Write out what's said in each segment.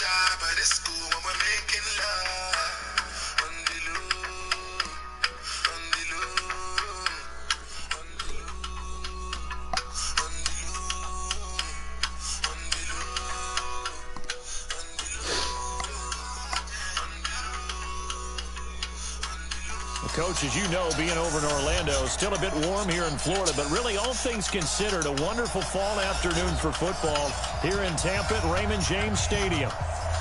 job at the school when we're making love. On the low, on the low, on the low, on the low, on the low, on the low. Well, Coach, as you know, being over in Orlando, still a bit warm here in Florida, but really all things considered, a wonderful fall afternoon for football here in Tampa at Raymond James Stadium.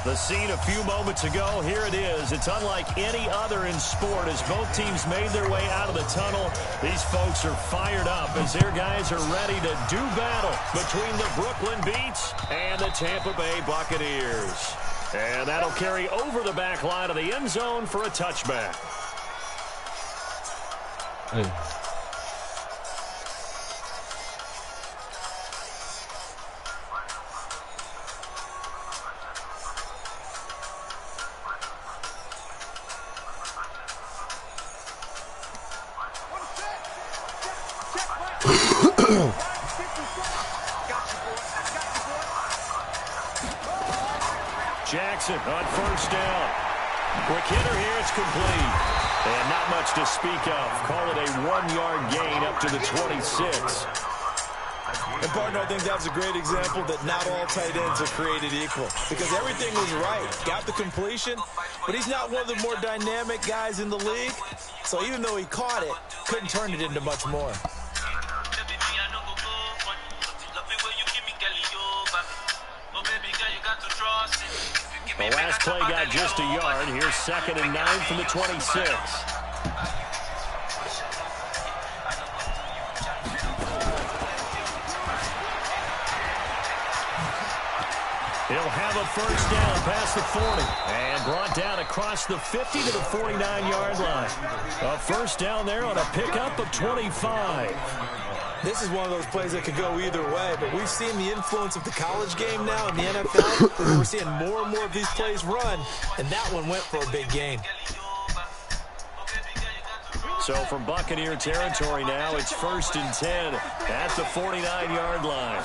The scene a few moments ago, here it is. It's unlike any other in sport as both teams made their way out of the tunnel. These folks are fired up as their guys are ready to do battle between the Brooklyn Beats and the Tampa Bay Buccaneers. And that'll carry over the back line of the end zone for a touchback. Hey. Jackson on first down. Quick hitter here, it's complete. And not much to speak of. Call it a 1-yard gain up to the 26. And, partner, I think that's a great example that not all tight ends are created equal. Because everything was right. Got the completion, but he's not one of the more dynamic guys in the league. So even though he caught it, couldn't turn it into much more. The last play got just a yard. Here's 2nd and 9 from the 26. He'll have a first down past the 40 and brought down across the 50 to the 49-yard line. A first down there on a pickup of 25. This is one of those plays that could go either way, but we've seen the influence of the college game now in the NFL. We're seeing more and more of these plays run, and that one went for a big gain. So from Buccaneer territory now, it's 1st and 10 at the 49-yard line.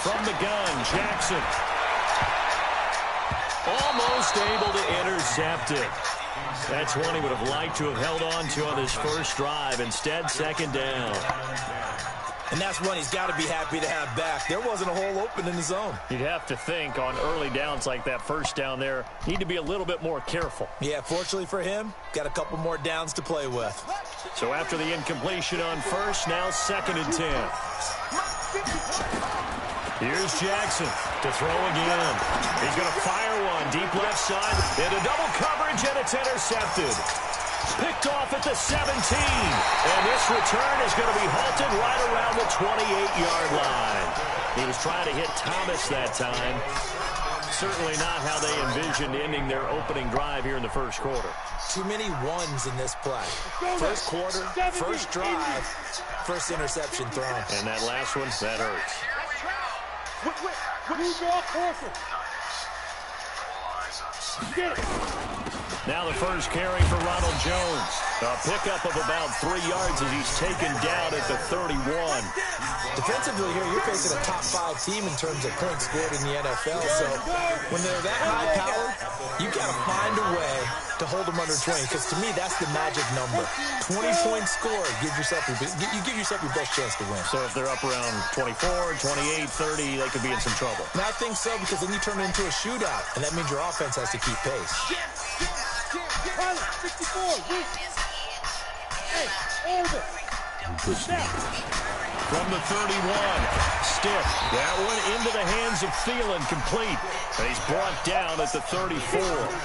From the gun, Jackson. Almost able to intercept it. That's one he would have liked to have held on to on his first drive. Instead, 2nd down. And that's one he's got to be happy to have back. There wasn't a hole open in the zone. You'd have to think on early downs like that first down there, need to be a little bit more careful. Yeah, fortunately for him, got a couple more downs to play with. So after the incompletion on first, now 2nd and 10. Here's Jackson to throw again. He's going to fire one deep left side into double coverage, and it's intercepted. Picked off at the 17. And this return is going to be halted right around the 28-yard line. He was trying to hit Thomas that time. Certainly not how they envisioned ending their opening drive here in the first quarter. Too many ones in this play. First quarter, first drive, first interception thrown. And that last one, that hurts. Now the first carry for Ronald Jones. A pickup of about 3 yards as he's taken down at the 31. Defensively here, you're facing a top 5 team in terms of points scored in the NFL. So when they're that high powered, you got to find a way to hold them under 20. Because to me, that's the magic number. 20 points scored, you give yourself your best chance to win. So if they're up around 24, 28, 30, they could be in some trouble. And I think so, because then you turn it into a shootout, and that means your offense has to keep pace. From the 31, stiff. That one into the hands of Thielen, complete. And he's brought down at the 34.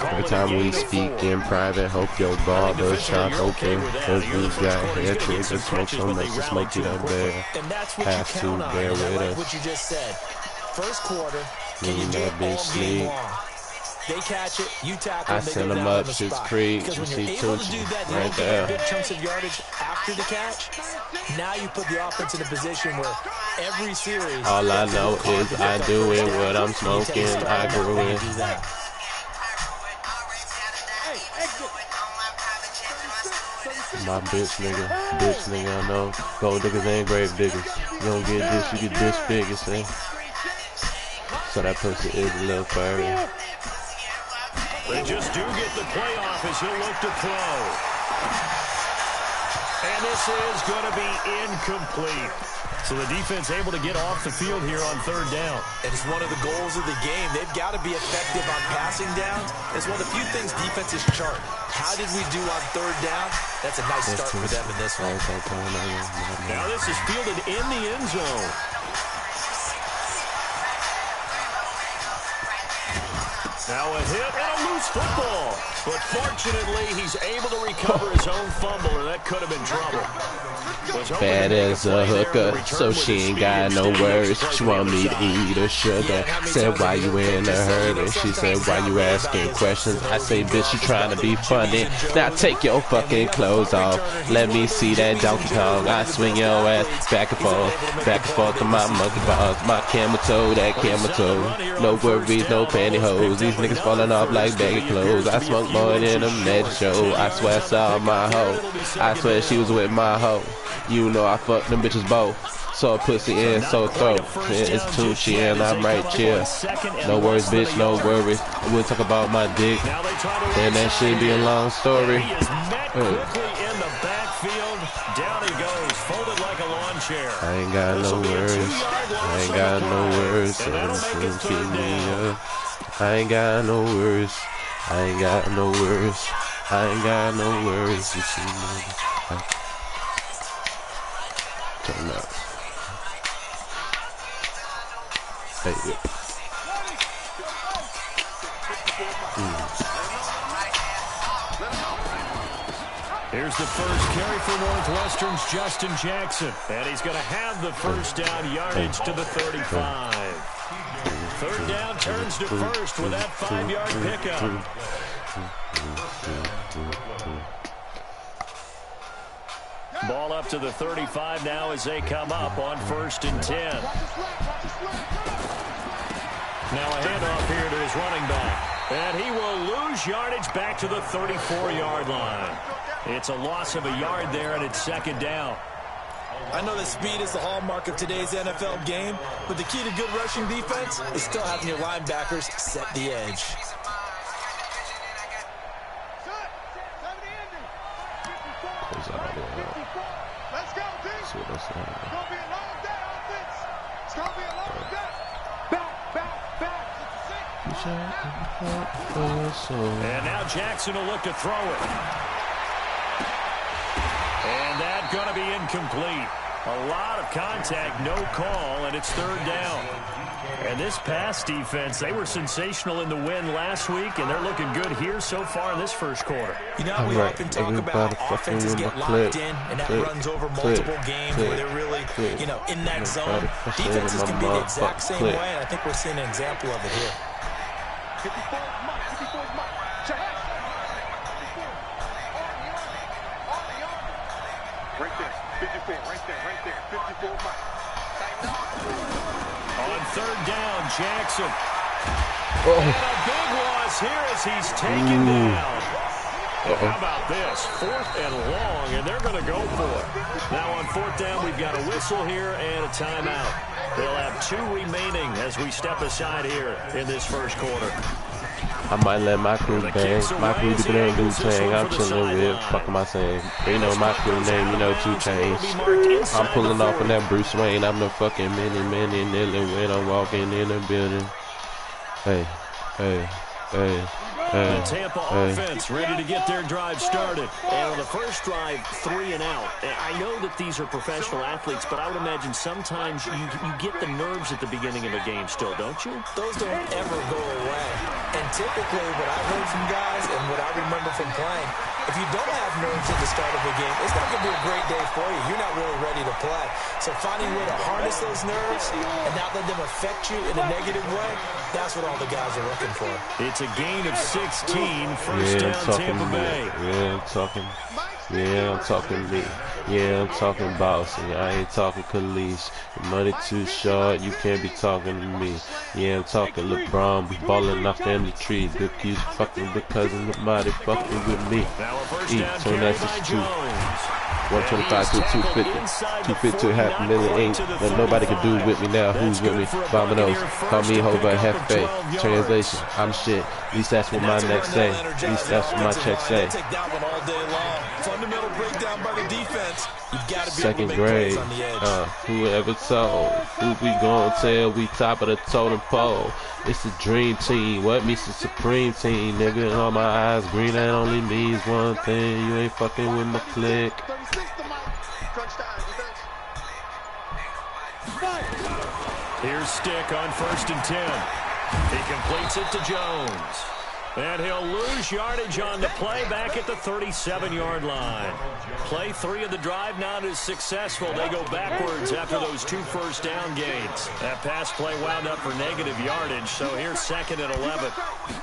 Every time we speak in private, hope your barber shop open. Cause we got hair tricks and smoke so much, just make it up there. And that's what you count on. I like what you just said. First quarter, can you do it all game long? They catch it, you tackle, I they send go them down up, on the shit's spot. creek, Because when see you're able to do Tucci, that, you right don't get there. big chunks of yardage after the catch. Now you put the offense in a position where every series... All I know is I do it, what I'm smoking, I grew it. My bitch nigga, I know. Gold diggers ain't grave diggers. You don't get this, you get this big, you see. So that pussy is a little furry. They just do get the playoff as he'll look to throw. And this is going to be incomplete. So the defense able to get off the field here on third down. And it's one of the goals of the game. They've got to be effective on passing downs. It's one of the few things defenses chart. How did we do on third down? That's a nice start for them in this one. Now this is fielded in the end zone. Now a hit and a loose football. But fortunately, he's able to recover his own fumble, and that could have been trouble. Bad as a hooker, so she ain't got no words. She want me to eat her sugar. Said, why you in a hurry? She said, why you asking questions? I say, bitch, you trying to be funny. Now take your fucking clothes off. Let me see that Donkey Kong. I swing your ass back and forth to my monkey balls. My camel toe, that camel toe. No worries, no pantyhose. These niggas falling off like baggy clothes. I smoke more than them net show. I swear I saw my hoe. I swear she was with my hoe. You know I fucked them bitches both. So pussy in, so throat. It's Tucci and I'm right here. No worries, bitch, no worries. We'll talk about my dick. And that should be a long story. He is met quickly in the backfield. Down he goes, folded like a lawn chair. I ain't got no words. I ain't got no words. I ain't got no words. I ain't got no words. I ain't got no words. You see me? Turn up. Hey, yeah. Here's the first carry for Northwestern's Justin Jackson. And he's going to have the first down yardage to the 35. Third down turns to first with that 5-yard pickup. Ball up to the 35 now as they come up on 1st and 10. Now a handoff here to his running back. And he will lose yardage back to the 34-yard line. It's a loss of a yard there, and it's 2nd down. I know that speed is the hallmark of today's NFL game, but the key to good rushing defense is still having your linebackers set the edge. Let's go, D. It's going to be a long day, offense. It's going to be a long day. Back. And now Jackson will look to throw it. And that's going to be incomplete. A lot of contact, no call, and it's 3rd down. And this pass defense, they were sensational in the win last week, and they're looking good here so far in this first quarter. You know, we often talk about offenses get locked in, and that runs over multiple games where they're really, in that zone. Defenses can be the exact same way, and I think we're seeing an example of it here. 54 is Mike. Check. Right there. 54, right there. 54 Mike. On 3rd down, Jackson. And a big loss here as he's taken down. How about this? 4th and long, and they're going to go for it. Now on 4th down, we've got a whistle here and a timeout. They'll have 2 remaining as we step aside here in this first quarter. I might let my crew bang. My crew do their do thing. I'm chilling with. Fuck am I saying? You know my crew name, 2 Chainz. I'm pulling off on that Bruce Wayne. I'm the fucking mini kneeling when I'm walking in the building. Hey. The Tampa offense ready to get their drive started. And on the first drive, 3 and out. I know that these are professional athletes, but I would imagine sometimes you get the nerves at the beginning of a game still, don't you? Those don't ever go away. And typically what I've heard from guys and what I remember from playing, if you don't have nerves at the start of a game, it's not going to be a great day for you. You're not really ready to play. So finding a way to harness those nerves and not let them affect you in a negative way, that's what all the guys are looking for. It's a gain of 16, first down Tampa Bay. I'm talking me. Yeah, I'm talking bossy. I ain't talking Khalees. Your money too short, you can't be talking to me. Yeah, I'm talking LeBron. We ballin' off in the tree. Good keys fucking because nobody fucking with me. Now a first down carry by Jones. 125 to 250. 250 to half a million. Ain't what nobody can do with me now. Who's with me? Bominos. Call me Hova Hefe. Translation. I'm shit. At least that's what my neck say. At least that's what my check say. Fundamental breakdown by the defense. Second grade. Whoever told? Who we gonna tell? We top of the totem pole. It's the dream team. What means the supreme team? Nigga, in all my eyes green. That only means one thing. You ain't fucking with my clique. Here's Stick on 1st and 10. He completes it to Jones. And he'll lose yardage on the play back at the 37-yard line. Play 3 of the drive not as successful. They go backwards after those 2 first down gains. That pass play wound up for negative yardage, so here's 2nd and 11.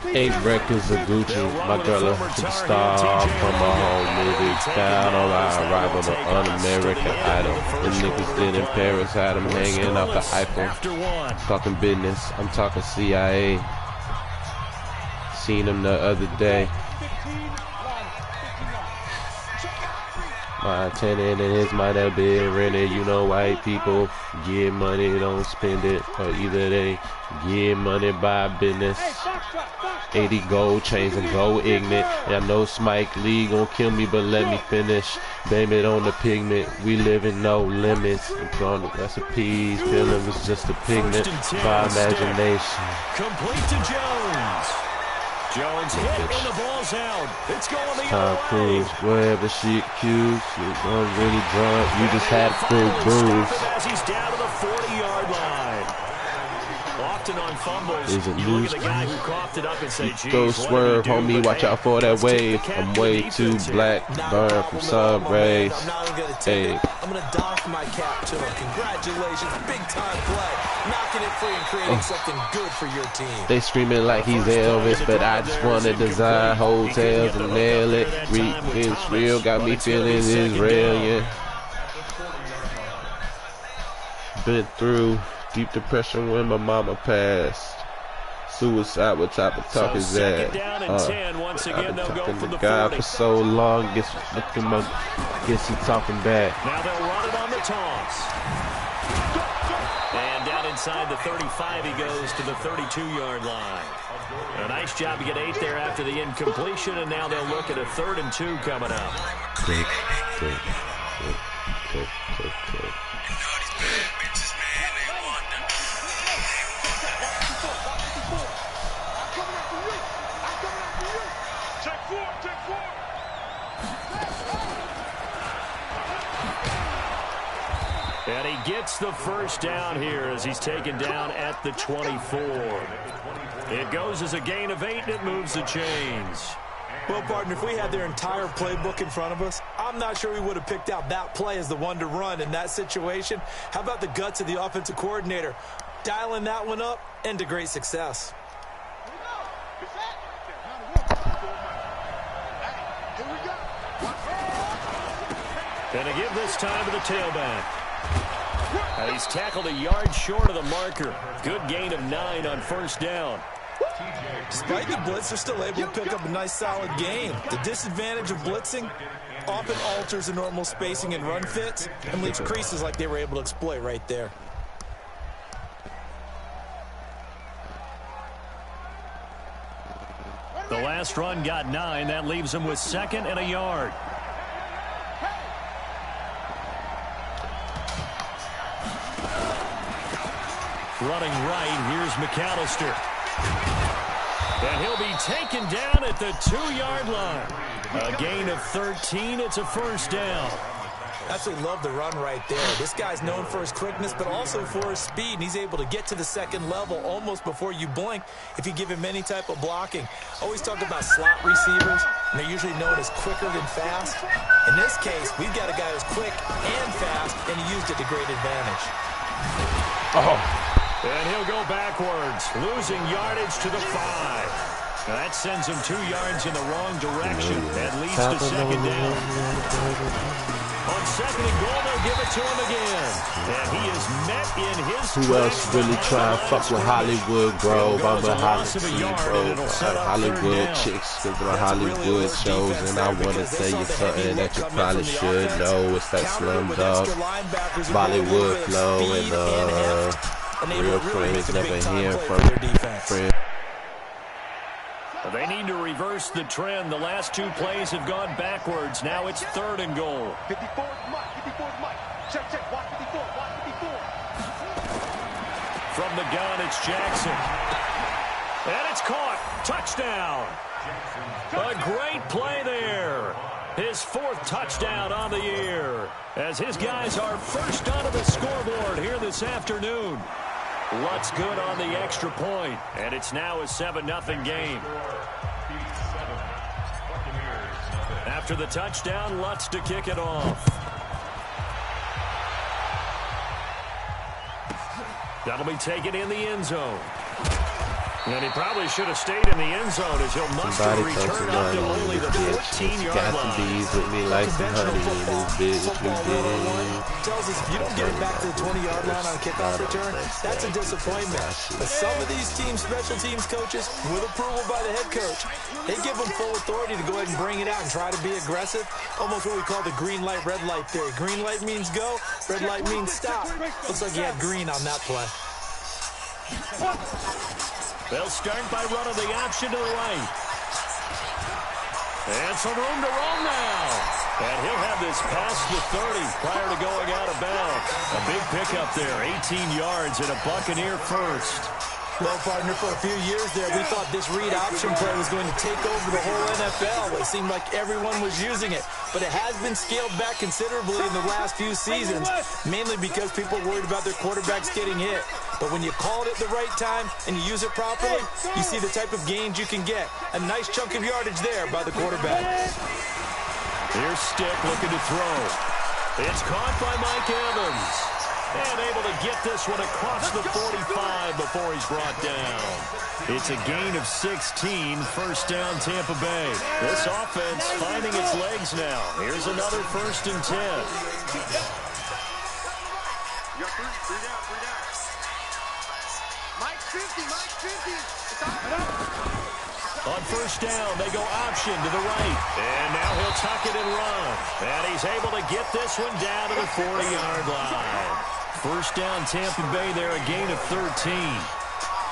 8 records of Gucci, my girl, superstar from my home movie. Down on our arrival to Un-American Idol. The niggas did in Paris, had them hanging off the Eiffel. Talking business, I'm talking CIA. Seen him the other day. My tenant and his might have been rented. You know, white people get money, don't spend it, or either they get money by business. 80 gold chains and go ignorant. And I know Spike Lee gon' kill me, but let me finish. Blame it on the pigment. We live in no limits. On the recipes, feeling was just a pigment by imagination. Complete to Jones. Jones hit and the ball's out. It's going the Tom other Cruise, way. wherever she accused, I'm really drunk. You just had fruit bruise. As he's down to the 40-yard line. Often on fumbles, Is it you look loose? at the guy who coughed it up and say, geez, Go what did he swerve, do? homie, But watch hey, out for that let's tip the wave. cap I'm to way the too defense here. black, burn from sun rays. I'm not even gonna take Hey. it. I'm gonna doff my cap to him. Congratulations, big time play. Knocking it free and creating something good for your team. They screaming like he's Elvis, but I just wanna design hotels and nail it. It's real, got me feeling Israeli. Been through deep depression when my mama passed. Suicide, what type of talk is that? 2nd down and 10. Once I've again, been they'll go talking for to the God 40. for so long, guess he talking back. Now they'll run it on the toss. And down inside the 35, he goes to the 32-yard line. A nice job to get 8 there after the incompletion, and now they'll look at a 3rd and 2 coming up. Click. And he gets the first down here as he's taken down at the 24. It goes as a gain of 8, and it moves the chains. Well, partner, if we had their entire playbook in front of us, I'm not sure we would have picked out that play as the one to run in that situation. How about the guts of the offensive coordinator? Dialing that one up and to great success. Gonna give this time to the tailback. And he's tackled a yard short of the marker. Good gain of 9 on 1st down. Despite the blitz, they're still able to pick up a nice solid gain. The disadvantage of blitzing often alters the normal spacing and run fits and leaves creases like they were able to exploit right there. The last run got 9. That leaves him with 2nd and a yard. Running right, here's McAllister. And he'll be taken down at the 2-yard line. A gain of 13. It's a 1st down. Absolutely love the run right there. This guy's known for his quickness, but also for his speed. And he's able to get to the 2nd level almost before you blink if you give him any type of blocking. Always talk about slot receivers, and they're usually known as quicker than fast. In this case, we've got a guy who's quick and fast, and he used it to great advantage. And he'll go backwards, losing yardage to the 5. That sends him 2 yards in the wrong direction. That leads to 2nd down. On second and goal, they'll give it to him again. And he is met in his Who else really try and fuck with Hollywood Grove? I'm a Hollywood chicks with the Hollywood shows, and I want to tell you something that you probably should know. It's that Slumdog Bollywood flow, and real friends never hear from friends. They need to reverse the trend. The last two plays have gone backwards. Now it's third and goal. 54 Mike. 54 Mike. Check, check. Watch 54. Watch 54. From the gun, it's Jackson. And it's caught. Touchdown. A great play there. His fourth touchdown on the year. As his guys are first onto the scoreboard here this afternoon. Lutz good on the extra point, and it's now a 7-0 game. After the touchdown, Lutz to kick it off. That'll be taken in the end zone. And he probably should have stayed in the end zone as he'll muster a return up to only the 14-yard line. Got to be with me like some honey in this bitch. Tells us if you don't get it back to the 20-yard line on a kickoff return, that's a disappointment. But some of these teams, special teams coaches, with approval by the head coach, they give them full authority to go ahead and bring it out and try to be aggressive. Almost what we call the green light, red light theory. Green light means go, red light means stop. Looks like he had green on that play. They'll start by running the option to the right. And some room to roam now. And he'll have this past the 30 prior to going out of bounds. A big pickup there, 18 yards and a Buccaneer first. Well, partner, for a few years there, we thought this read option play was going to take over the whole NFL. It seemed like everyone was using it. But it has been scaled back considerably in the last few seasons, mainly because people are worried about their quarterbacks getting hit. But when you call it at the right time and you use it properly, you see the type of gains you can get. A nice chunk of yardage there by the quarterback. Here's Stick looking to throw. It's caught by Mike Evans. And able to get this one across the 45 before he's brought down. It's a gain of 16, first down Tampa Bay. This offense finding its legs now. Here's another 1st and 10. You got three down. Mike 50. On first down, they go option to the right. And now he'll tuck it and run. And he's able to get this one down to the 40-yard line. First down, Tampa Bay there, a gain of 13.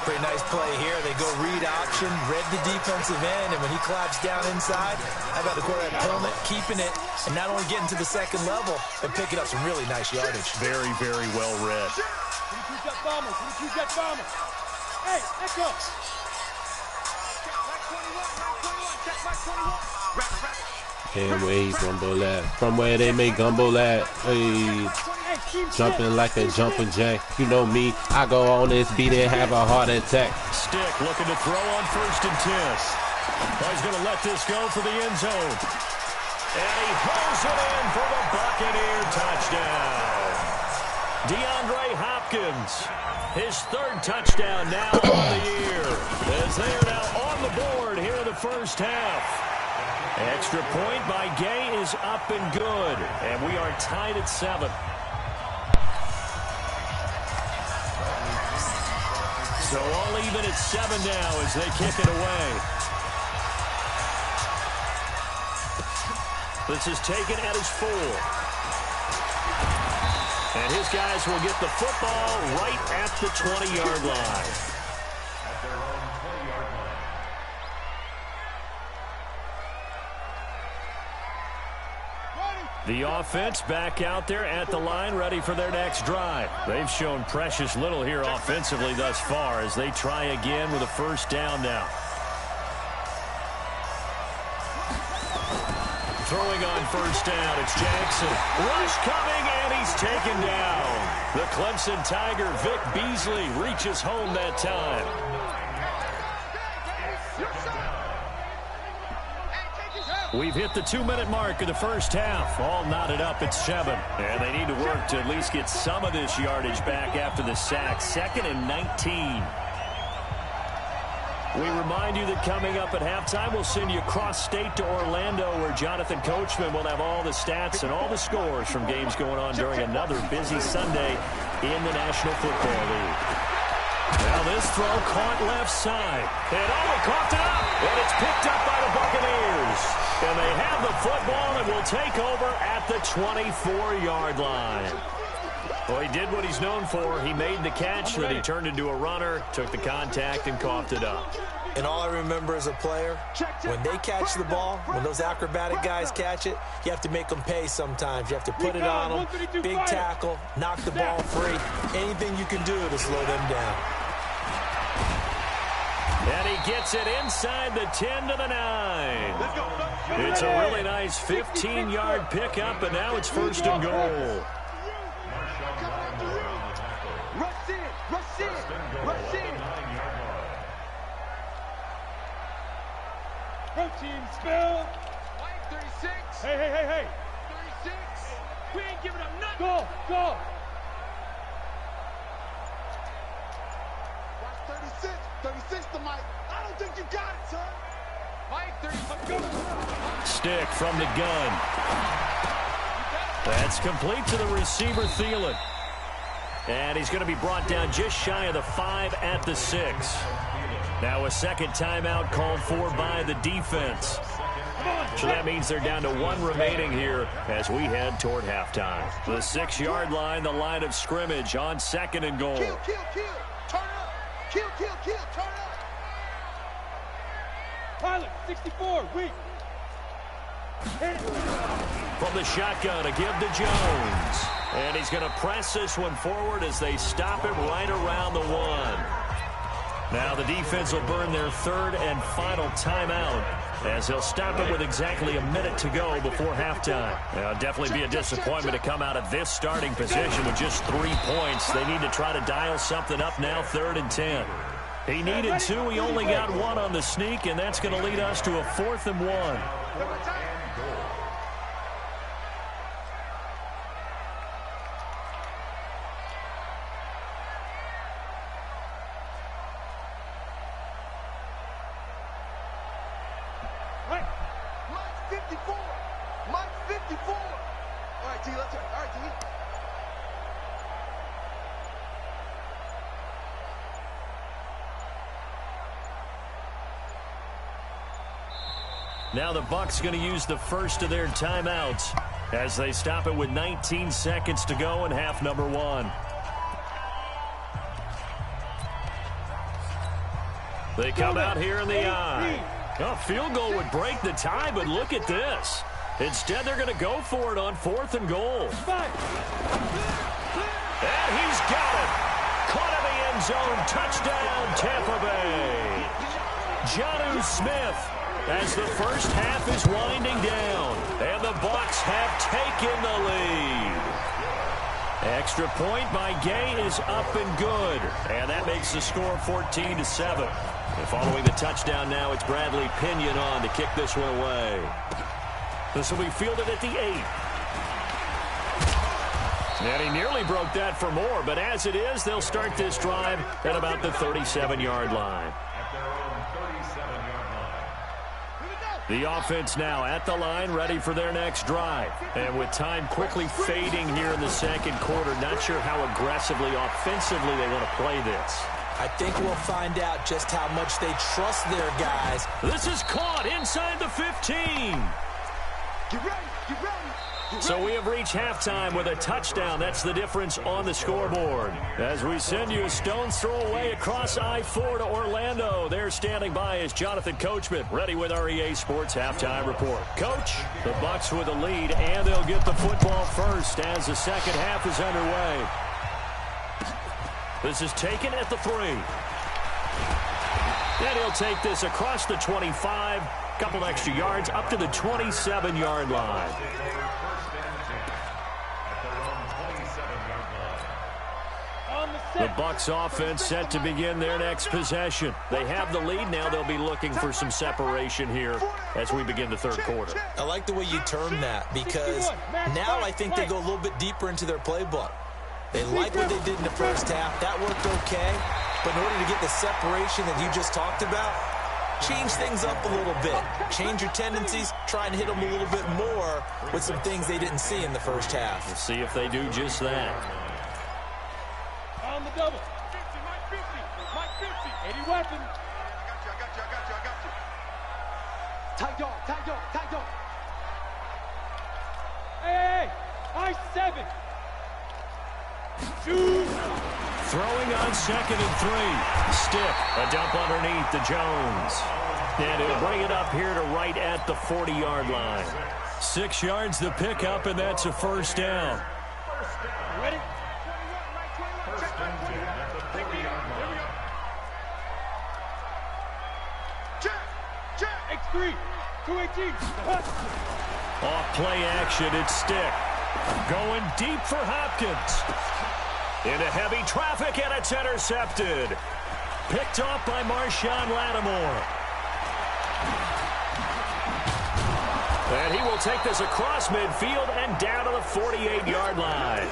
Pretty nice play here. They go read option, read the defensive end, and when he claps down inside, how about the quarterback pulling it, keeping it, and not only getting to the second level, but picking up some really nice yardage. Very, very well read. Hey, let's go. And where he gumbo at? From where they make gumbo at? Hey. Jumping like a jumping jack. You know me, I go on this beat and have a heart attack. Stick looking to throw on 1st and 10. Well, he's going to let this go for the end zone. And he pulls it in for the Buccaneer touchdown. DeAndre Hopkins, his 3rd touchdown now on the year. As they are now on the board here in the first half. Extra point by Gay is up and good. And we are tied at 7. So all even at 7 now as they kick it away. This is taken at his 4. And his guys will get the football right at the 20-yard line. The offense back out there at the line, ready for their next drive. They've shown precious little here offensively thus far as they try again with a first down now. Throwing on first down, it's Jackson. Rush coming, and he's taken down. The Clemson Tiger, Vic Beasley, reaches home that time. We've hit the 2-minute mark of the first half. All knotted up at 7. And they need to work to at least get some of this yardage back after the sack. 2nd and 19. We remind you that coming up at halftime, we'll send you cross-state to Orlando, where Jonathan Coachman will have all the stats and all the scores from games going on during another busy Sunday in the National Football League. Now this throw caught left side. And he coughed it up. And it's picked up by the Buccaneers. And they have the football and will take over at the 24-yard line. Well, he did what he's known for. He made the catch, then he turned into a runner, took the contact, and coughed it up. And all I remember as a player, when they catch the ball, when those acrobatic guys catch it, you have to make them pay sometimes. You have to put it on them, big tackle, knock the ball free. Anything you can do to slow them down. And he gets it inside the 10 to the 9. It's a really nice 15-yard pickup, and now it's 1st and goal. Rush in, rush in, rush in. Protein spill. Mike 36. Hey. 36. We ain't giving up nothing. Go. Watch 36. 36 to Mike. I don't think you got it, son. Mike 36. Go. Stick from the gun. That's complete to the receiver, Thielen. And he's going to be brought down just shy of the 5 at the 6. Now a second timeout called for by the defense. So that means they're down to 1 remaining here as we head toward halftime. The 6-yard line, the line of scrimmage on 2nd and goal. Kill. Turn up. Kill. Turn up. Pilot, 64, weak. From the shotgun, a give to Jones. And he's going to press this one forward as they stop it right around the 1. Now the defense will burn their 3rd and final timeout as they'll stop it with exactly a minute to go before halftime. It'll definitely be a disappointment to come out of this starting position with just 3 points. They need to try to dial something up now, 3rd and 10. He needed 2. He only got 1 on the sneak, and that's going to lead us to a 4th and 1. Now the Bucs going to use the first of their timeouts as they stop it with 19 seconds to go in half number 1. They come out here in the eye. A field goal would break the tie, but look at this. Instead, they're going to go for it on 4th and goal. And he's got it. Caught in the end zone. Touchdown, Tampa Bay. Jonnu Smith. As the first half is winding down, and the Bucs have taken the lead. Extra point by Gay is up and good, and that makes the score 14-7. And following the touchdown now, it's Bradley Pinion on to kick this one away. This will be fielded at the 8. And he nearly broke that for more, but as it is, they'll start this drive at about the 37-yard line. The offense now at the line, ready for their next drive. And with time quickly fading here in the second quarter, not sure how aggressively, offensively they want to play this. I think we'll find out just how much they trust their guys. This is caught inside the 15. Get ready. So we have reached halftime with a touchdown. That's the difference on the scoreboard. As we send you a stone's throw away across I-4 to Orlando. There standing by is Jonathan Coachman, ready with our EA Sports Halftime Report. Coach, the Bucs with a lead, and they'll get the football first as the second half is underway. This is taken at the 3. And he'll take this across the 25, couple extra yards, up to the 27-yard line. The Bucs offense set to begin their next possession. They have the lead now. They'll be looking for some separation here as we begin the third quarter. I like the way you term that because now I think they go a little bit deeper into their playbook. They like what they did in the first half. That worked okay. But in order to get the separation that you just talked about, change things up a little bit. Change your tendencies. Try and hit them a little bit more with some things they didn't see in the first half. We'll see if they do just that. On the double. 50, Mike 50. Mike 50. 80 weapons. I got you. Tight dog. Hey. I-7. Shoot. Throwing on 2nd and 3. Stick. A dump underneath to Jones. And he'll bring it up here to right at the 40-yard line. 6 yards to pick up, and that's a first down. Ready? Check. X3. 218. Off play action, it's Stick. Going deep for Hopkins. Into heavy traffic, and it's intercepted. Picked off by Marshawn Lattimore. And he will take this across midfield and down to the 48-yard line.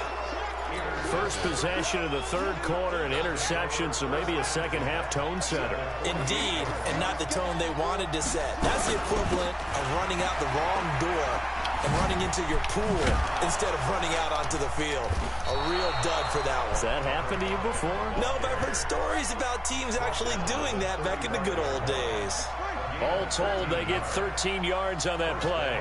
First possession of the third quarter, an interception, so maybe a second-half tone setter. Indeed, and not the tone they wanted to set. That's the equivalent of running out the wrong door and running into your pool instead of running out onto the field. A real dud for that one. Has that happened to you before? No, but I've heard stories about teams actually doing that back in the good old days. All told, they get 13 yards on that play.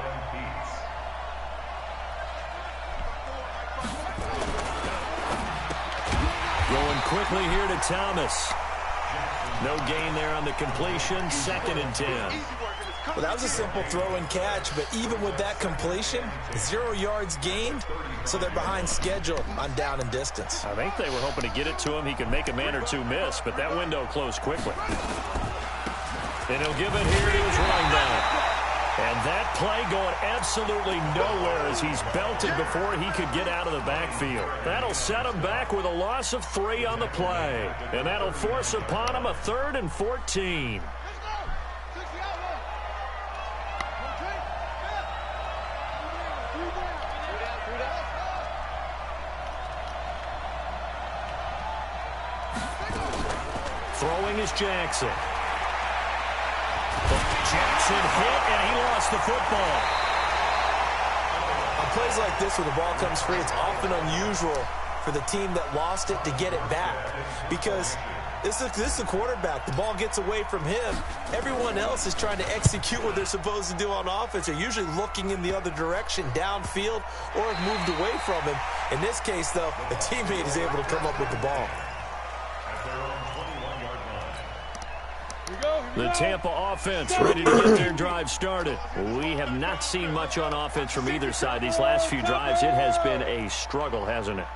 Going quickly here to Thomas. No gain there on the completion. 2nd and 10. Well, that was a simple throw and catch, but even with that completion, 0 yards gained, so they're behind schedule on down and distance. I think they were hoping to get it to him. He could make a man or two miss, but that window closed quickly. And he'll give it here to his running back. And that play going absolutely nowhere as he's belted before he could get out of the backfield. That'll set him back with a loss of 3 on the play. And that'll force upon him a 3rd and 14. Throwing is Jackson. Jackson hit, and he lost the football. On plays like this where the ball comes free, it's often unusual for the team that lost it to get it back. Because this is the quarterback. The ball gets away from him. Everyone else is trying to execute what they're supposed to do on offense. They're usually looking in the other direction, downfield, or have moved away from him. In this case, though, the teammate is able to come up with the ball. The Tampa offense ready to get their drive started. We have not seen much on offense from either side. These last few drives, it has been a struggle, hasn't it?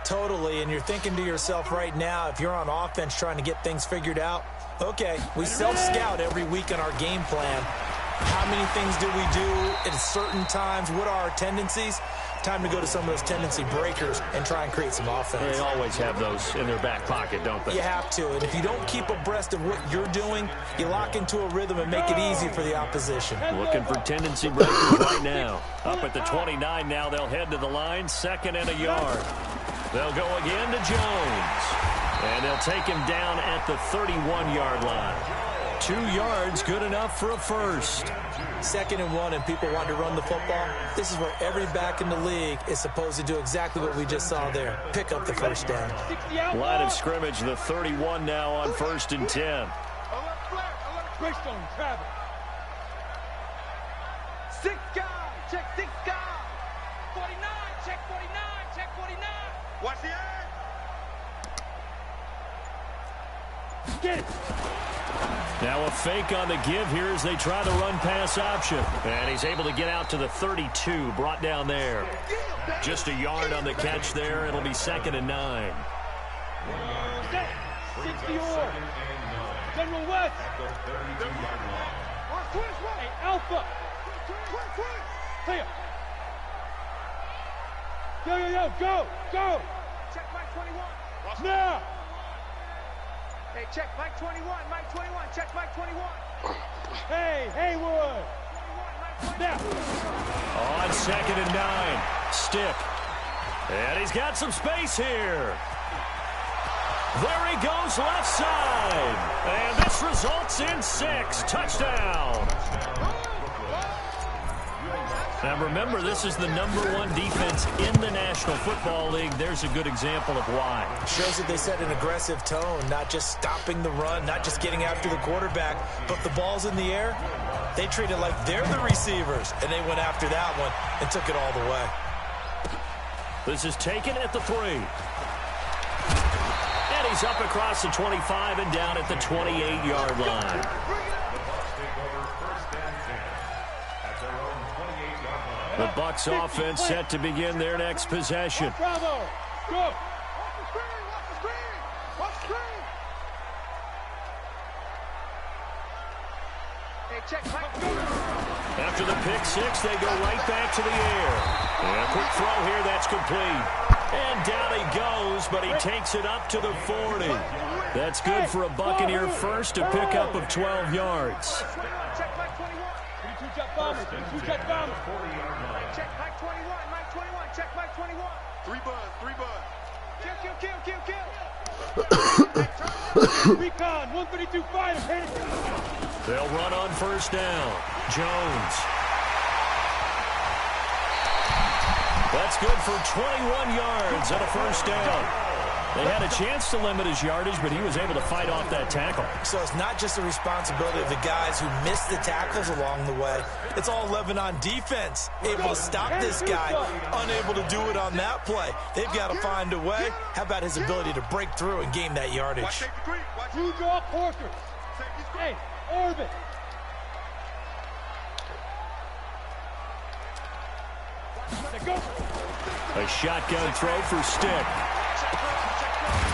Totally, and you're thinking to yourself right now, if you're on offense trying to get things figured out, okay, we self-scout every week in our game plan. How many things do we do at certain times? What are our tendencies? Time to go to some of those tendency breakers and try and create some offense. They always have those in their back pocket, don't they? You have to, and if you don't keep abreast of what you're doing, you lock into a rhythm and make it easy for the opposition. Looking for tendency breakers right now. Up at the 29 now, they'll head to the line, 2nd and a yard. They'll go again to Jones, and they'll take him down at the 31-yard line. 2 yards, good enough for a first. 2nd and 1, and people want to run the football. This is where every back in the league is supposed to do exactly what we just saw there. Pick up the first down. Line of scrimmage, the 31 now on 1st and 10. Greystone, Travis. 6 guys. Check 6 guys. 49. Check 49. Check 49. Watch the eye. Get it. Now a fake on the give here as they try the run-pass option. And he's able to get out to the 32, brought down there. Just a yard on the catch there. It'll be 2nd and 9. 64. General West. Hey, Alpha. Clear. Yo, go. Check Mike 21. Now. Hey, check Mike 21. Mike 21. Check Mike 21. Hey, Haywood. 21, now. On 2nd and 9. Stick. And he's got some space here. There he goes left side. And this results in 6. Touchdown. Now remember, this is the #1 defense in the National Football League. There's a good example of why. Shows that they set an aggressive tone, not just stopping the run, not just getting after the quarterback, but the ball's in the air. They treat it like they're the receivers, and they went after that one and took it all the way. This is taken at the 3. And he's up across the 25 and down at the 28-yard line. The Bucs offense set to begin their next possession. Bravo. Go. After the pick 6, they go right back to the air. And a quick throw here, that's complete. And down he goes, but he takes it up to the 40. That's good for a Buccaneer first, a pickup of 12 yards. Check Mike 21. 32 check bomber. 32 check bomber. Check Mike 21. Mike 21. Check Mike 21. 3 buzz, 3 buzz. Kill. Recon, 132 fighter. They'll run on first down. Jones. That's good for 21 yards and a first down. They had a chance to limit his yardage, but he was able to fight off that tackle. So it's not just the responsibility of the guys who missed the tackles along the way. It's all Lebanon defense, able to stop this guy, unable to do it on that play. They've got to find a way. How about his ability to break through and gain that yardage? True draw, Porker. Hey, orbit. A shotgun throw for Stick.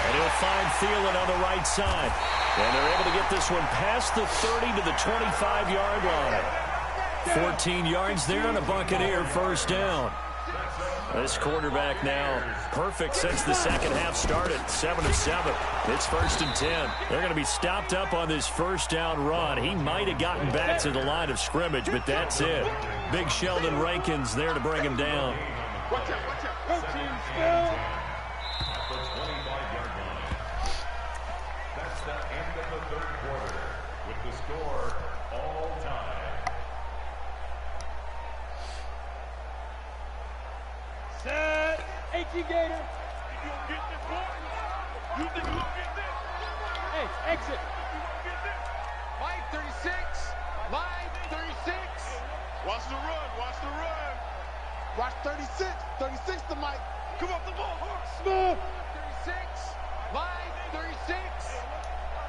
And he'll find Thielen on the right side. And they're able to get this one past the 30 to the 25-yard line. 14 yards there and a Buccaneer first down. This quarterback now perfect since the second half started. 7 of 7. It's 1st and 10. They're going to be stopped up on this first down run. He might have gotten back to the line of scrimmage, but that's it. Big Sheldon Rankins there to bring him down. Coaching still. That's the end of the 3rd quarter with the score all time. Set. AT Gator. You gonna get this one? You think you gonna get this? Hey, exit. You gonna get this? Mike 36. Mike 36. Watch the run, watch the run. Watch 36. 36 to Mike. Come off the ball, horse. Smooth. 36. Mike 36.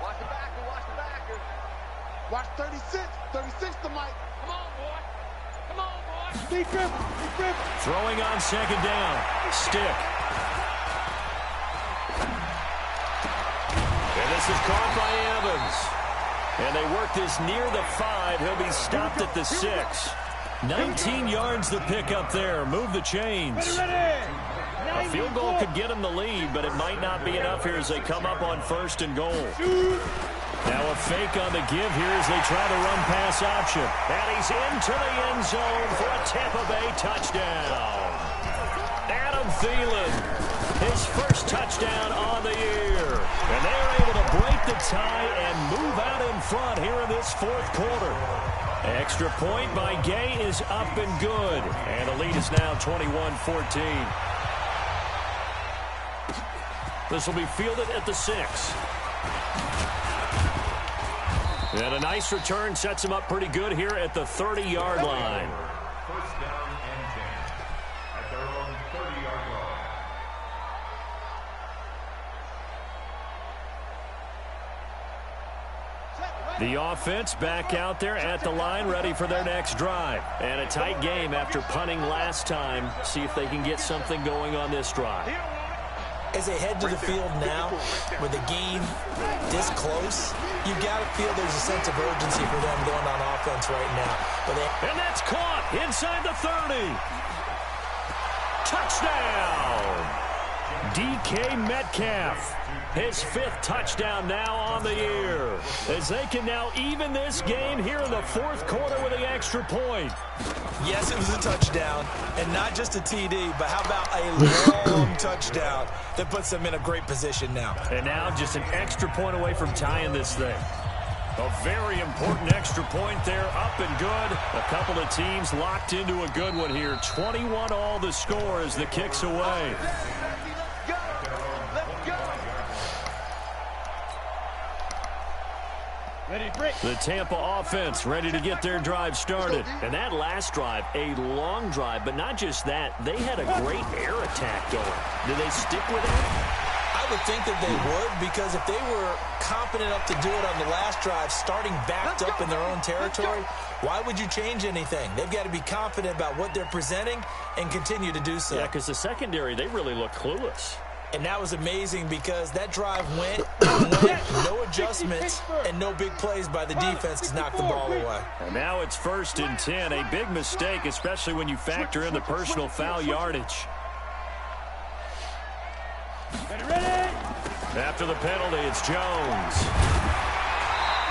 Watch the backer. Watch the backer. Watch 36. 36 to Mike. Come on, boy. Come on, boy. Be careful. Be careful. Throwing on second down. Stick. And this is caught by Evans. And they work this near the 5. He'll be stopped at the 6. 19 yards the pickup there. Move the chains. A field goal could get him the lead, but it might not be enough here as they come up on 1st and goal. Now a fake on the give here as they try to run pass option. And he's into the end zone for a Tampa Bay touchdown. Adam Thielen, his first touchdown on the year. And they're able to break the tie and move out in front here in this 4th quarter. Extra point by Gay is up and good. And the lead is now 21-14. This will be fielded at the 6. And a nice return sets him up pretty good here at the 30-yard line. First down and 10 at their own 30-yard line. The offense back out there at the line, ready for their next drive. And a tight game after punting last time. See if they can get something going on this drive. As they head to the field now, with the game this close, you got to feel there's a sense of urgency for them going on offense right now. And that's caught inside the 30. Touchdown! DK Metcalf, his 5th touchdown now on the year, as they can now even this game here in the 4th quarter with the extra point. Yes, it was a touchdown, and not just a TD, but how about a long touchdown that puts them in a great position now. And now just an extra point away from tying this thing. A very important extra point there, up and good. A couple of teams locked into a good one here. 21 all the score as the kick's away. The Tampa offense ready to get their drive started. And that last drive, a long drive, but not just that. They had a great air attack going. Do they stick with it? I would think that they would, because if they were confident enough to do it on the last drive, starting backed up in their own territory, why would you change anything? They've got to be confident about what they're presenting and continue to do so. Yeah, because the secondary, they really look clueless. And that was amazing because that drive went, no adjustments, and no big plays by the defense to knock the ball away. And now it's 1st and 10, a big mistake, especially when you factor in the personal foul yardage. After the penalty, it's Jones.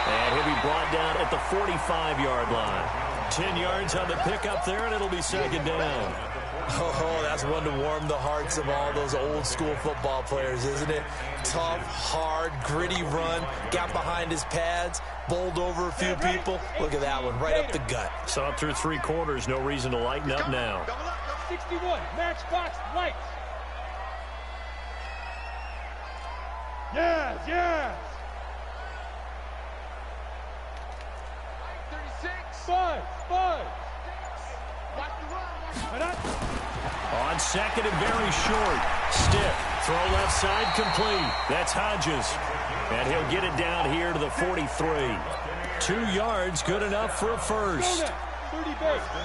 And he'll be brought down at the 45-yard line. 10 yards on the pickup there, and it'll be 2nd down. Oh, that's one to warm the hearts of all those old-school football players, isn't it? Tough, hard, gritty run, got behind his pads, bowled over a few people. Look at that one, right up the gut. Saw it through 3 quarters, no reason to lighten up now. 61, matchbox lights. Yes, yes. 36. Five. Watch the run. On 2nd and very short. Stiff. Throw left side complete. That's Hodges. And he'll get it down here to the 43. 2 yards, good enough for a first.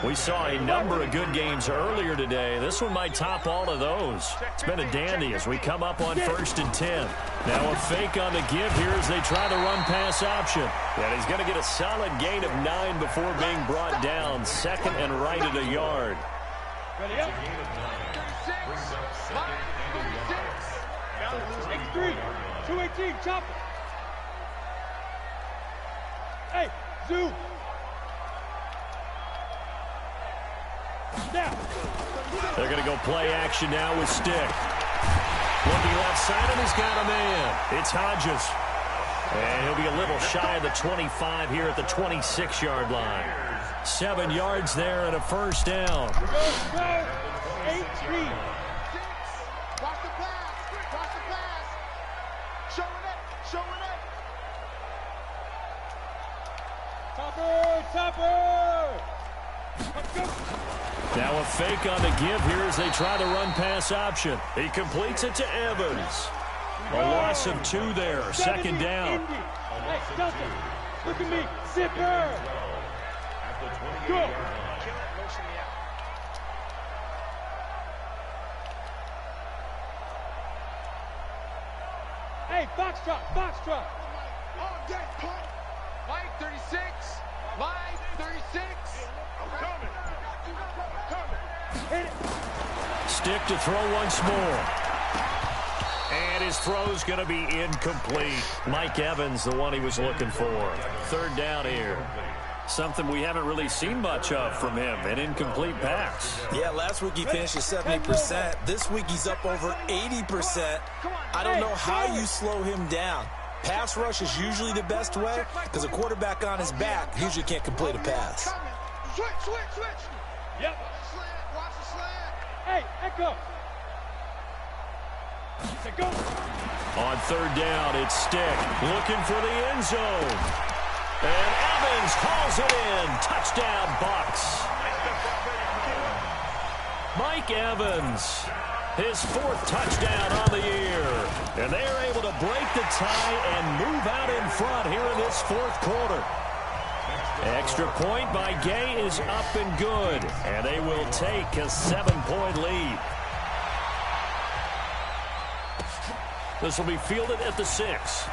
We saw a number of good games earlier today. This one might top all of those. It's been a dandy as we come up on 1st and 10. Now a fake on the give here as they try the run-pass option. And he's going to get a solid gain of 9 before being brought down. 2nd and right at a yard. Ready up. 36. 218, chop it. Hey, zoom. Now. They're going to go play action now with Stick. Looking left side, and he's got a man. It's Hodges. And he'll be a little shy of the 25 here at the 26-yard line. 7 yards there and a first down. Go. 18. Watch the pass. Showing it. Topper. Let's go. Now a fake on the give here as they try the run-pass option. He completes it to Evans. A loss of 2 there. 2nd down. Hey, Delta, look at me. Zipper. Go. Hey, Foxtrot. All day, punt. Mike, 36. Mike, 36. Coming. Hit it. Stick to throw once more. And his throw's going to be incomplete. Mike Evans, the one he was looking for. 3rd down here. Something we haven't really seen much of from him, an incomplete pass. Yeah, last week he finished at 70%. This week he's up over 80%. I don't know how you slow him down. Pass rush is usually the best way because a quarterback on his back usually can't complete a pass. Switch. Yep. Watch the slant. Hey, Echo. Say go. On 3rd down, it's Stick looking for the end zone. And Evans hauls it in. Touchdown, Bucks. Mike Evans, his 4th touchdown on the year. And they're able to break the tie and move out in front here in this 4th quarter. Extra point by Gay is up and good. And they will take a 7-point lead. This will be fielded at the 6.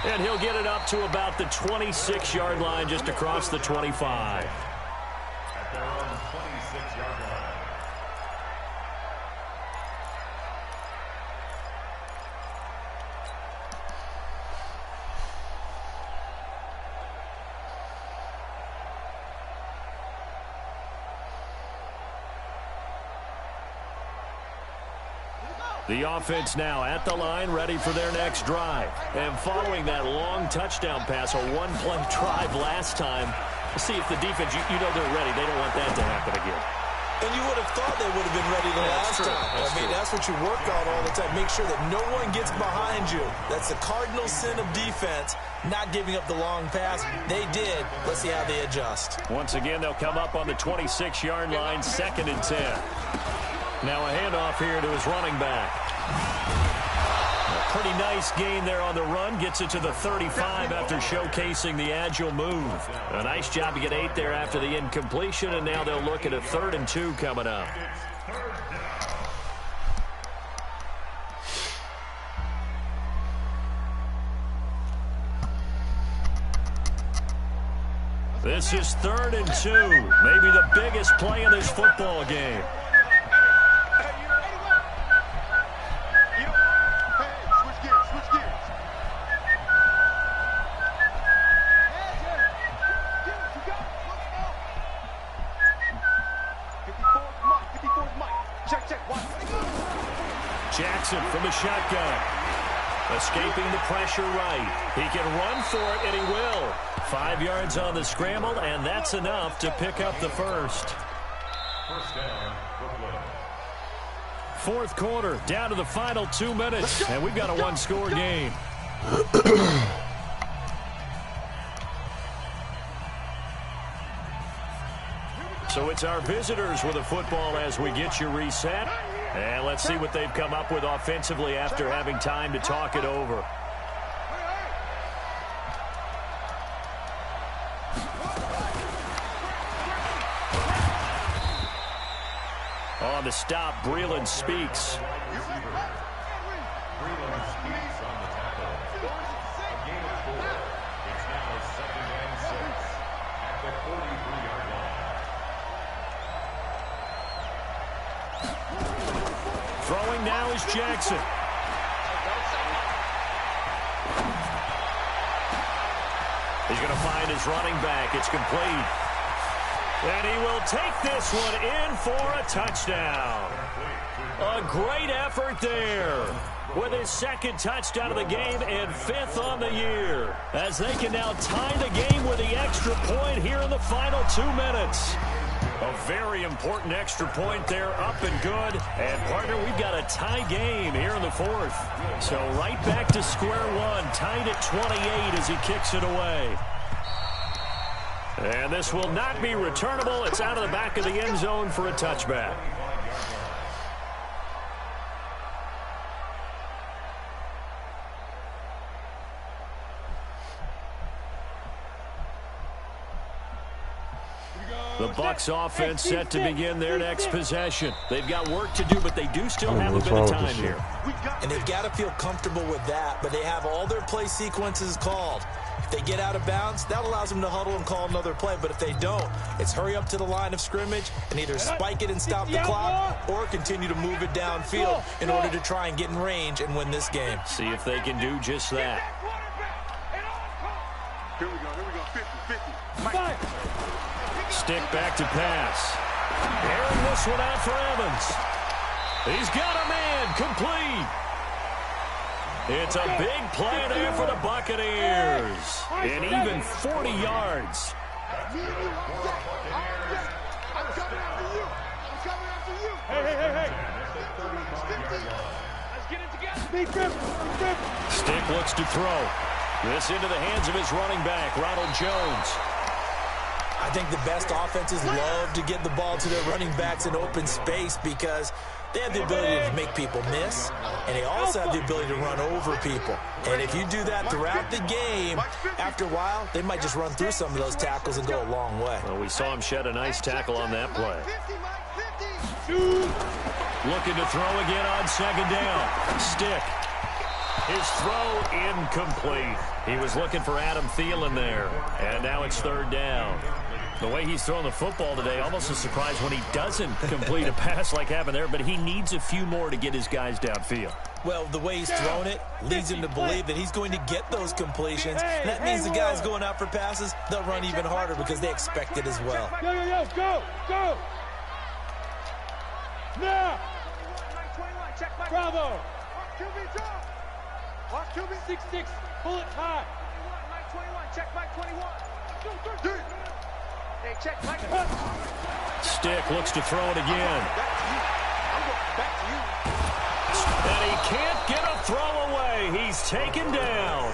And he'll get it up to about the 26-yard line, just across the 25. At their own 26-yard line. The offense now at the line, ready for their next drive. And following that long touchdown pass, a one-play drive last time, we'll see if the defense, you know they're ready. They don't want that to happen again. And you would have thought they would have been ready the last time. That's what you work on all the time. Make sure that no one gets behind you. That's the cardinal sin of defense, not giving up the long pass. They did. Let's see how they adjust. Once again, they'll come up on the 26-yard line, 2nd and 10. Now a handoff here to his running back. A pretty nice gain there on the run. Gets it to the 35 after showcasing the agile move. A nice job to get 8 there after the incompletion, and now they'll look at a 3rd and 2 coming up. This is 3rd and 2. Maybe the biggest play in this football game. Jackson from the shotgun. Escaping the pressure right. He can run for it, and he will. 5 yards on the scramble, and that's enough to pick up the first. First down, Brooklyn. 4th quarter, down to the final 2 minutes, and we've got a one-score game. So it's our visitors with the football as we get you reset. And let's see what they've come up with offensively after having time to talk it over. On the stop, Breeland Speaks. Breeland Speaks on the tackle. A gain of 4. It's now 2nd and 6 at the 43-yard line. Throwing now is Jackson. He's going to find his running back. It's complete. And he will take this one in for a touchdown. A great effort there with his 2nd touchdown of the game and 5th on the year, as they can now tie the game with the extra point here in the final 2 minutes. A very important extra point there, up and good. And, partner, we've got a tie game here in the 4th. So right back to square one, tied at 28 as he kicks it away. And this will not be returnable. It's out of the back of the end zone for a touchback. The Bucs offense set to begin their next possession. They've got work to do, but they do still have a bit of time here. And they've got to feel comfortable with that, but they have all their play sequences called. If they get out of bounds, that allows them to huddle and call another play. But if they don't, it's hurry up to the line of scrimmage and either spike it and stop the clock or continue to move it downfield in order to try and get in range and win this game. See if they can do just that. Here we go, 50-50. Stick back to pass. Airing this one out for Evans. He's got a man complete. It's a big play there for the Buccaneers. And even 40 yards. I'm coming after you. Hey. Let's get it together. Stick looks to throw. This into the hands of his running back, Ronald Jones. I think the best offenses love to get the ball to their running backs in open space because they have the ability to make people miss, and they also have the ability to run over people. And if you do that throughout the game, after a while, they might just run through some of those tackles and go a long way. Well, we saw him shed a nice tackle on that play. Looking to throw again on 2nd down. Stick. His throw incomplete. He was looking for Adam Thielen there. And now it's 3rd down. The way he's throwing the football today, almost a surprise when he doesn't complete a pass like happened there, but he needs a few more to get his guys downfield. Well, the way he's thrown it leads him to believe that he's going to get those completions. And that means the guys going out for passes, they'll run even harder because they expect it as well. Go. Now. Bravo. QB drop. Watch QB. 6-6. Pull it high. Mike 21. Check Mike 21. Hey, check Mike. Stick looks to throw it again. And he can't get a throw away. He's taken down.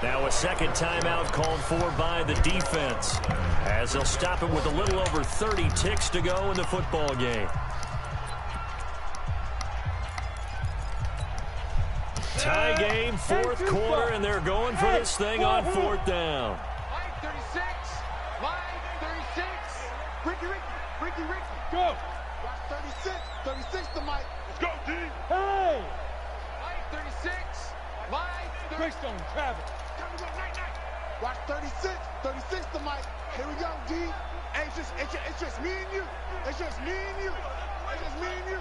Now a second timeout called for by the defense, as they'll stop it with a little over 30 ticks to go in the football game. Tie game, fourth quarter, and they're going for this thing on fourth down. Mike 36. Mike 36. Ricky. Go. Watch 36. 36 to Mike. Let's go, D. Hey. Mike 36. Mike 36. Greystone, Travis. Watch 36. 36 to Mike. Here we go, D. Hey, it's just me and you. It's just me and you. It's just me and you.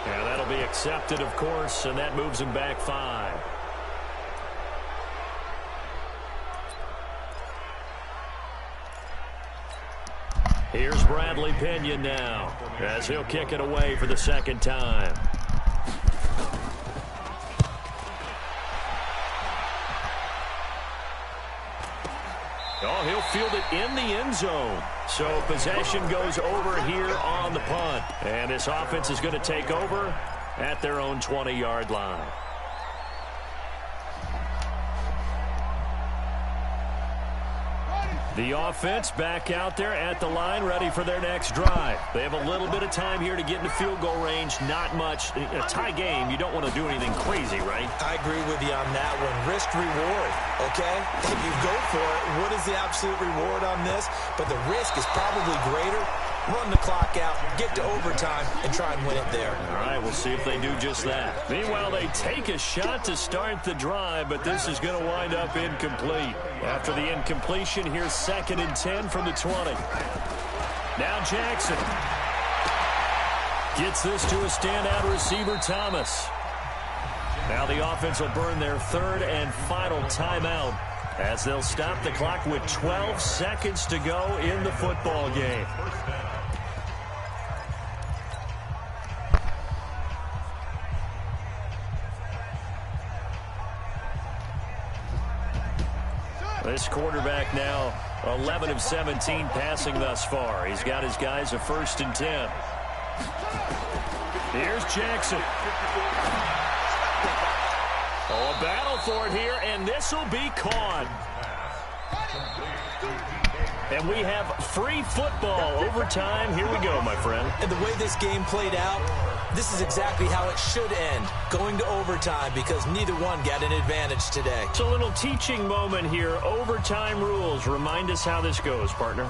And that'll be accepted, of course, and that moves him back 5. Here's Bradley Pinion now, as he'll kick it away for the second time. Oh, he'll field it in the end zone. So possession goes over here on the punt. And this offense is going to take over at their own 20-yard line. The offense back out there at the line, ready for their next drive. They have a little bit of time here to get into field goal range. Not much. In a tie game, you don't want to do anything crazy, right? I agree with you on that one. Risk reward, okay? If you go for it, what is the absolute reward on this? But the risk is probably greater. Run the clock out, get to overtime, and try and win it there. All right, we'll see if they do just that. Meanwhile, they take a shot to start the drive, but this is going to wind up incomplete. After the incompletion, here's 2nd and 10 from the 20. Now Jackson gets this to a standout receiver, Thomas. Now the offense will burn their 3rd and final timeout, as they'll stop the clock with 12 seconds to go in the football game. This quarterback now 11 of 17 passing thus far. He's got his guys a 1st and 10. Here's Jackson. Oh, a battle for it here, and this will be caught. And we have free football overtime. Here we go, my friend. And the way this game played out, this is exactly how it should end, going to overtime, because neither one got an advantage today. It's a little teaching moment here. Overtime rules. Remind us how this goes, partner.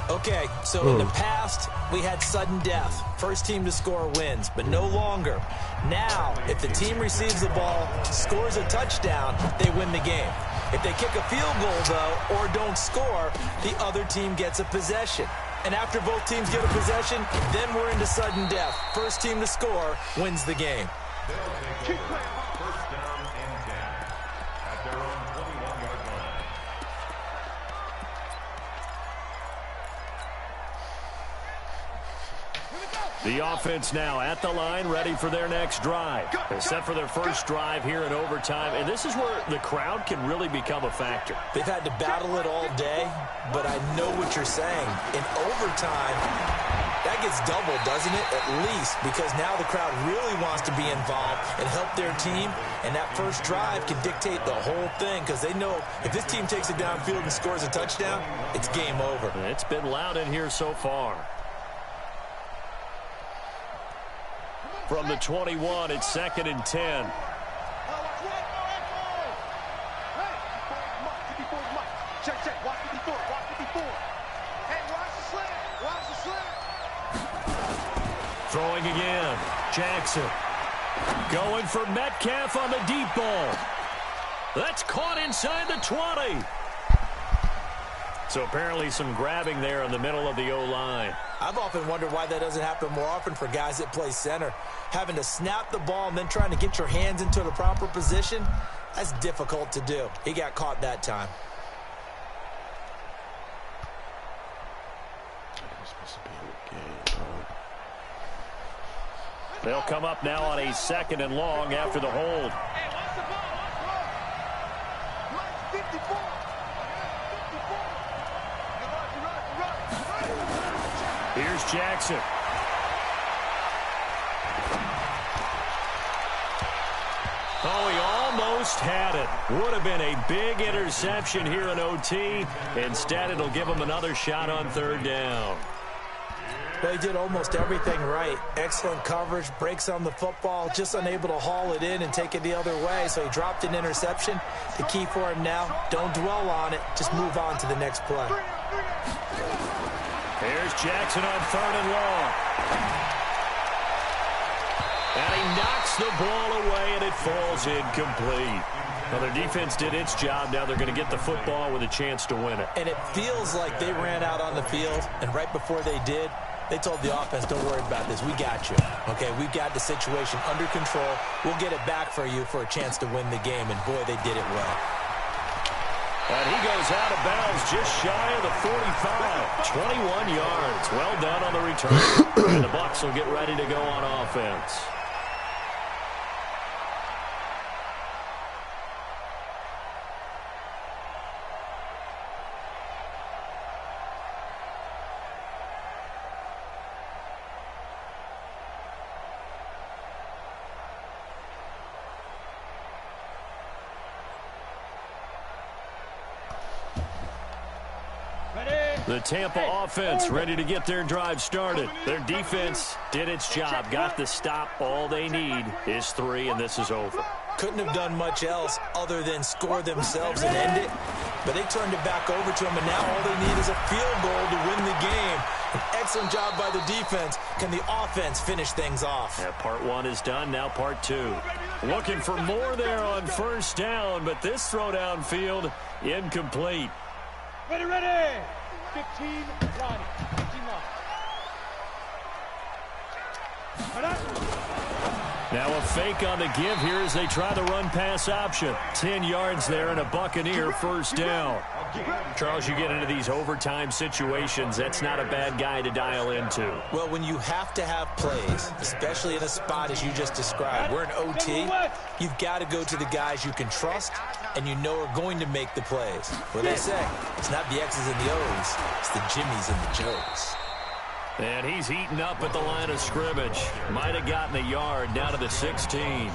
Okay, so in the past, we had sudden death. First team to score wins, but no longer. Now, if the team receives the ball, scores a touchdown, they win the game. If they kick a field goal, though, or don't score, the other team gets a possession. And after both teams get a possession, then we're into sudden death. First team to score wins the game. They'll take over 1st down and 10 at their own 21-yard line. The offense now at the line, ready for their next drive. They're set for their first drive here in overtime, and this is where the crowd can really become a factor. They've had to battle it all day, but I know what you're saying. In overtime, that gets doubled, doesn't it? At least, because now the crowd really wants to be involved and help their team, and that first drive can dictate the whole thing, because they know if this team takes it downfield and scores a touchdown, it's game over. It's been loud in here so far. From the 21, it's 2nd and 10. Check. Watch 54. Watch 54. Hey, watch the slant. Watch the slant. Throwing again. Jackson. Going for Metcalf on the deep ball. That's caught inside the 20. So apparently some grabbing there in the middle of the O-line. I've often wondered why that doesn't happen more often for guys that play center. Having to snap the ball and then trying to get your hands into the proper position, that's difficult to do. He got caught that time. They'll come up now on a 2nd and long after the hold. Here's Jackson. Oh, he almost had it. Would have been a big interception here in OT. Instead, it'll give him another shot on 3rd down. Well, he did almost everything right. Excellent coverage, breaks on the football, just unable to haul it in and take it the other way. So he dropped an interception. The key for him now, don't dwell on it. Just move on to the next play. Here's Jackson on 3rd and long. And he knocks the ball away, and it falls incomplete. Well, their defense did its job. Now they're going to get the football with a chance to win it. And it feels like they ran out on the field, and right before they did, they told the offense, don't worry about this. We got you. Okay, we've got the situation under control. We'll get it back for you for a chance to win the game, and boy, they did it well. And he goes out of bounds just shy of the 45. 21 yards. Well done on the return. And the Bucs will get ready to go on offense. The Tampa offense ready to get their drive started. Their defense did its job, got the stop. All they need is 3, and this is over. Couldn't have done much else other than score themselves and end it, but they turned it back over to him, and now all they need is a field goal to win the game. An excellent job by the defense. Can the offense finish things off? Yeah, part 1 is done, now part 2. Looking for more there on 1st down, but this throw downfield incomplete. Ready. 15 line. 15 line. Now a fake on the give here as they try the run-pass option. 10 yards there and a Buccaneer 1st down. Charles, you get into these overtime situations, that's not a bad guy to dial into. Well, when you have to have plays, especially in a spot as you just described, we're in OT, you've got to go to the guys you can trust and you know are going to make the plays. What they say, it's not the X's and the O's, it's the Jimmies and the Joes. And he's eaten up at the line of scrimmage. Might have gotten a yard down to the 16.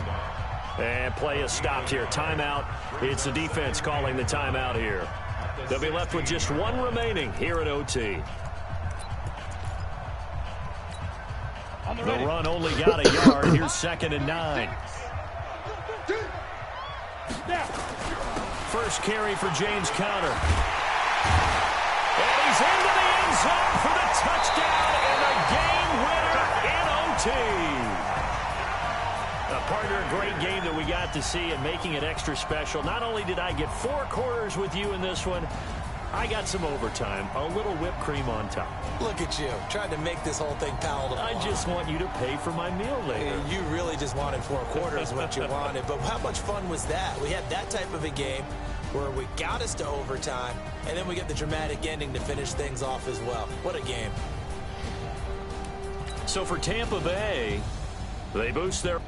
And play is stopped here. Timeout. It's the defense calling the timeout here. They'll be left with just 1 remaining here at OT. The run only got a yard. Here's 2nd and 9. First carry for James Conner. And he's into the end zone for the touchdown and a game winner in OT. Partner, a great game that we got to see and making it extra special. Not only did I get 4 quarters with you in this one, I got some overtime, a little whipped cream on top. Look at you, trying to make this whole thing palatable. I just want you to pay for my meal later. You really just wanted 4 quarters what you wanted, but how much fun was that? We had that type of a game where we got us to overtime, and then we get the dramatic ending to finish things off as well. What a game. So for Tampa Bay, they boost their